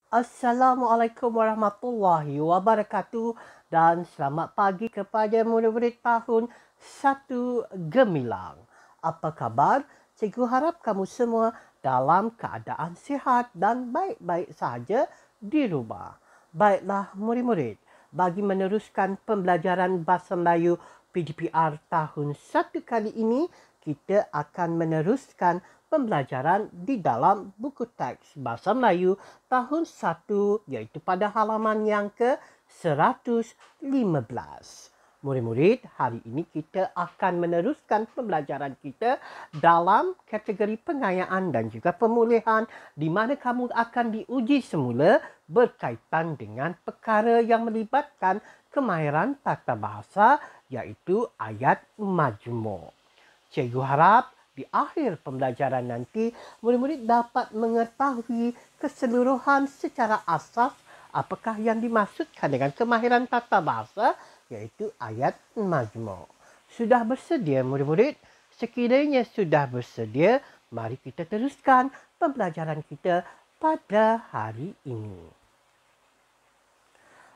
Assalamualaikum warahmatullahi wabarakatuh dan selamat pagi kepada murid-murid tahun 1 Gemilang. Apa khabar? Cikgu harap kamu semua dalam keadaan sihat dan baik-baik sahaja di rumah. Baiklah murid-murid, bagi meneruskan pembelajaran Bahasa Melayu PDPR tahun 1 kali ini, kita akan meneruskan pembelajaran di dalam buku teks Bahasa Melayu tahun 1 iaitu pada halaman yang ke-115. Murid-murid, hari ini kita akan meneruskan pembelajaran kita dalam kategori pengayaan dan juga pemulihan di mana kamu akan diuji semula berkaitan dengan perkara yang melibatkan kemahiran tata bahasa iaitu ayat majmuk. Cikgu harap di akhir pembelajaran nanti, murid-murid dapat mengetahui keseluruhan secara asas apakah yang dimaksudkan dengan kemahiran tata bahasa iaitu ayat majmuk. Sudah bersedia murid-murid? Sekiranya sudah bersedia, mari kita teruskan pembelajaran kita pada hari ini.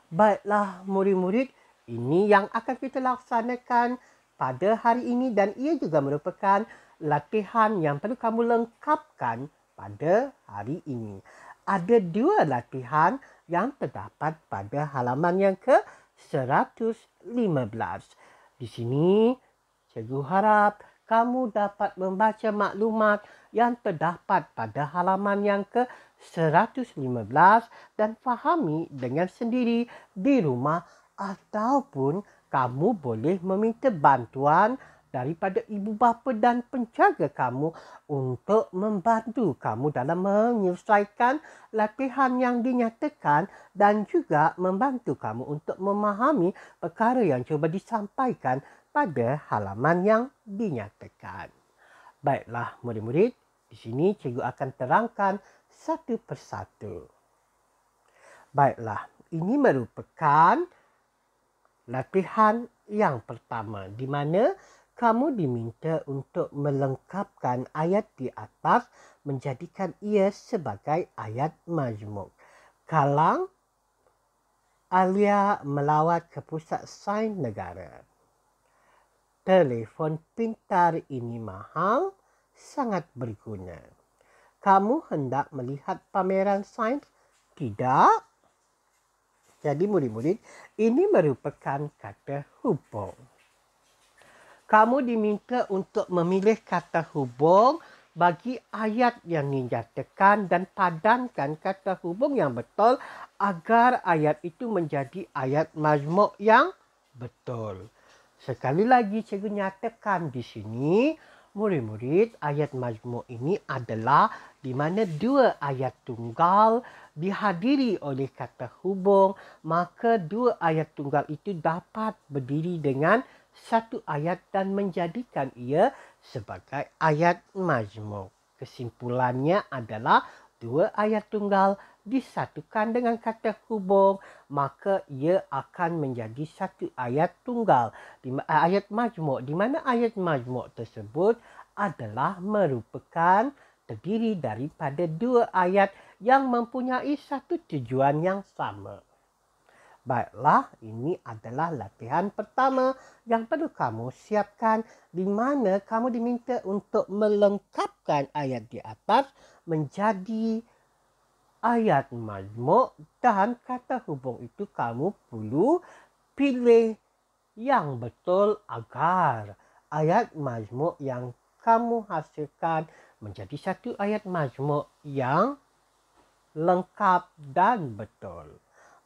Baiklah murid-murid, ini yang akan kita laksanakan pada hari ini dan ia juga merupakan latihan yang perlu kamu lengkapkan pada hari ini. Ada 2 latihan yang terdapat pada halaman yang ke-115. Di sini, cikgu harap kamu dapat membaca maklumat yang terdapat pada halaman yang ke-115 dan fahami dengan sendiri di rumah ataupun kamu boleh meminta bantuan daripada ibu bapa dan penjaga kamu untuk membantu kamu dalam menyelesaikan latihan yang dinyatakan dan juga membantu kamu untuk memahami perkara yang cuba disampaikan pada halaman yang dinyatakan. Baiklah murid-murid, di sini cikgu akan terangkan satu persatu. Baiklah, ini merupakan latihan yang pertama di mana kamu diminta untuk melengkapkan ayat di atas menjadikan ia sebagai ayat majmuk. Kalang Alia melawat ke pusat sains negara. Telefon pintar ini mahal, sangat berguna. Kamu hendak melihat pameran sains? Tidak? Jadi murid-murid, ini merupakan kata hubung. Kamu diminta untuk memilih kata hubung bagi ayat yang dinyatakan dan padankan kata hubung yang betul agar ayat itu menjadi ayat majmuk yang betul. Sekali lagi cikgu nyatakan di sini, murid-murid, ayat majmuk ini adalah di mana 2 ayat tunggal dihadiri oleh kata hubung, maka 2 ayat tunggal itu dapat berdiri dengan satu ayat dan menjadikan ia sebagai ayat majmuk. Kesimpulannya adalah 2 ayat tunggal disatukan dengan kata hubung, maka ia akan menjadi satu ayat tunggal, ayat majmuk, di mana ayat majmuk tersebut adalah merupakan terdiri daripada 2 ayat yang mempunyai satu tujuan yang sama. Baiklah, ini adalah latihan pertama yang perlu kamu siapkan di mana kamu diminta untuk melengkapkan ayat di atas menjadi ayat majmuk dan kata hubung itu kamu perlu pilih yang betul agar ayat majmuk yang kamu hasilkan menjadi satu ayat majmuk yang lengkap dan betul.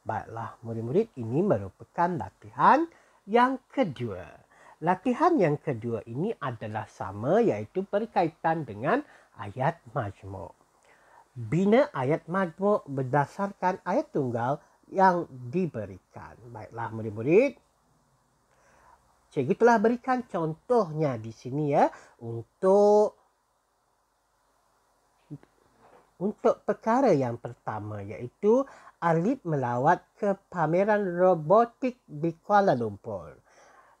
Baiklah murid-murid, ini merupakan latihan yang kedua. Latihan yang kedua ini adalah sama iaitu berkaitan dengan ayat majmuk. Bina ayat majmuk berdasarkan ayat tunggal yang diberikan. Baiklah murid-murid, cikgu telah berikan contohnya di sini ya untuk perkara yang pertama iaitu Alif melawat ke pameran robotik di Kuala Lumpur.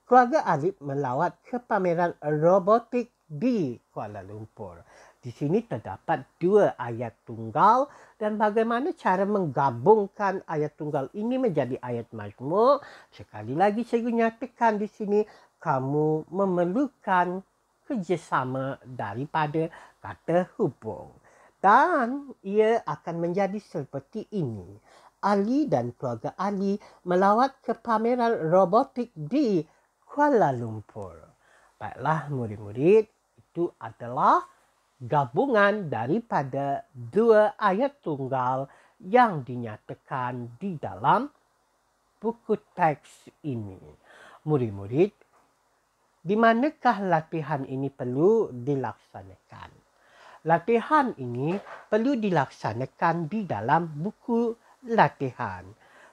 Keluarga Alif melawat ke pameran robotik di Kuala Lumpur. Di sini terdapat 2 ayat tunggal dan bagaimana cara menggabungkan ayat tunggal ini menjadi ayat majmuk. Sekali lagi saya nyatakan di sini kamu memerlukan kerjasama daripada kata hubung. Dan ia akan menjadi seperti ini. Ali dan keluarga Ali melawat ke pameran robotik di Kuala Lumpur. Baiklah murid-murid, itu adalah gabungan daripada 2 ayat tunggal yang dinyatakan di dalam buku teks ini. Murid-murid, di manakah latihan ini perlu dilaksanakan? Latihan ini perlu dilaksanakan di dalam buku latihan.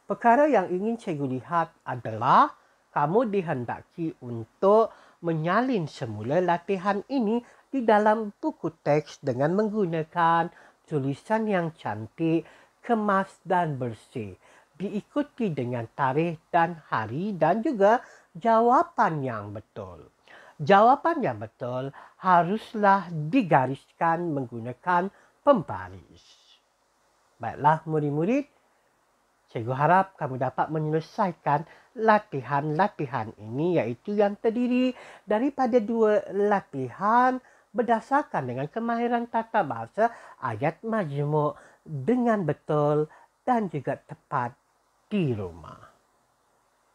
Perkara yang ingin cikgu lihat adalah kamu dihendaki untuk menyalin semula latihan ini di dalam buku teks dengan menggunakan tulisan yang cantik, kemas dan bersih. Diikuti dengan tarikh dan hari dan juga jawapan yang betul. Jawapan yang betul haruslah digariskan menggunakan pembaris. Baiklah murid-murid, cikgu harap kamu dapat menyelesaikan latihan-latihan ini, iaitu yang terdiri daripada 2 latihan berdasarkan dengan kemahiran tata bahasa ayat majmuk dengan betul dan juga tepat di rumah.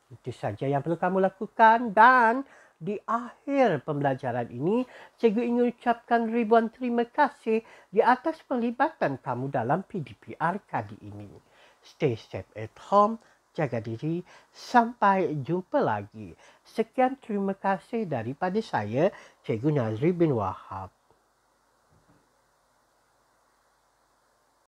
Itu saja yang perlu kamu lakukan, dan di akhir pembelajaran ini, cikgu ingin ucapkan ribuan terima kasih di atas pelibatan kamu dalam PDPR kali ini. Stay safe at home, jaga diri, sampai jumpa lagi. Sekian terima kasih daripada saya, Cikgu Nazri bin Wahab.